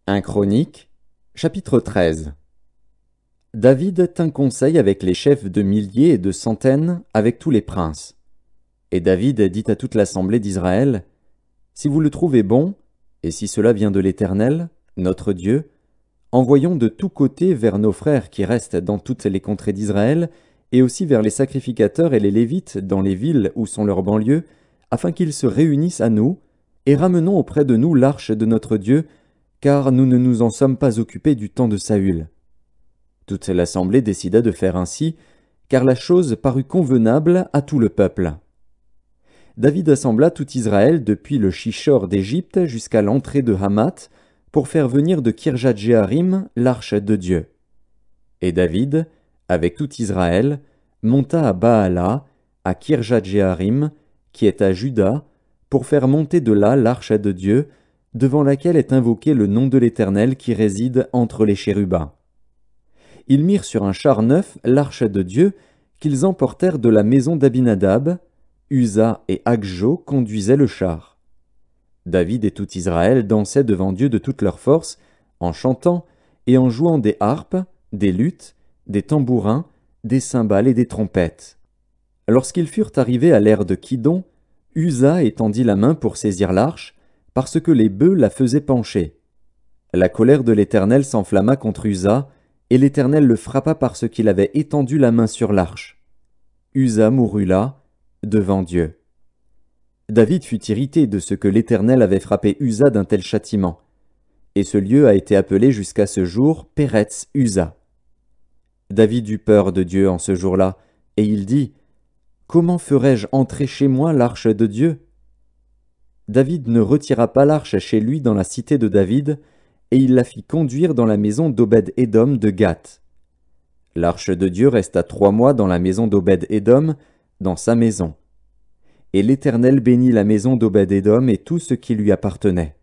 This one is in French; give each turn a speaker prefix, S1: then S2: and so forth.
S1: 1 Chronique, chapitre 13. David tint conseil avec les chefs de milliers et de centaines, avec tous les princes. Et David dit à toute l'assemblée d'Israël, « Si vous le trouvez bon, et si cela vient de l'Éternel, notre Dieu, envoyons de tous côtés vers nos frères qui restent dans toutes les contrées d'Israël, et aussi vers les sacrificateurs et les Lévites dans les villes où sont leurs banlieues, afin qu'ils se réunissent à nous, et ramenons auprès de nous l'arche de notre Dieu, car nous ne nous en sommes pas occupés du temps de Saül. » Toute l'assemblée décida de faire ainsi, car la chose parut convenable à tout le peuple. David assembla tout Israël depuis le Shishor d'Égypte jusqu'à l'entrée de Hamath, pour faire venir de Kirjat-Jéarim l'arche de Dieu. Et David, avec tout Israël, monta à Baala, à Kirjat-Jéarim, qui est à Juda, pour faire monter de là l'arche de Dieu, devant laquelle est invoqué le nom de l'Éternel qui réside entre les chérubins. Ils mirent sur un char neuf l'arche de Dieu, qu'ils emportèrent de la maison d'Abinadab. Uza et Agjo conduisaient le char. David et tout Israël dansaient devant Dieu de toute leur force, en chantant et en jouant des harpes, des luths, des tambourins, des cymbales et des trompettes. Lorsqu'ils furent arrivés à l'ère de Kidon, Uza étendit la main pour saisir l'arche, parce que les bœufs la faisaient pencher. La colère de l'Éternel s'enflamma contre Uza, et l'Éternel le frappa parce qu'il avait étendu la main sur l'arche. Uza mourut là, devant Dieu. David fut irrité de ce que l'Éternel avait frappé Uza d'un tel châtiment, et ce lieu a été appelé jusqu'à ce jour Péretz Uza. David eut peur de Dieu en ce jour-là, et il dit, « Comment ferai-je entrer chez moi l'arche de Dieu ?» David ne retira pas l'arche chez lui dans la cité de David, et il la fit conduire dans la maison d'Obed-Édom de Gath. L'arche de Dieu resta 3 mois dans la maison d'Obed-Édom, dans sa maison. Et l'Éternel bénit la maison d'Obed-Édom et tout ce qui lui appartenait.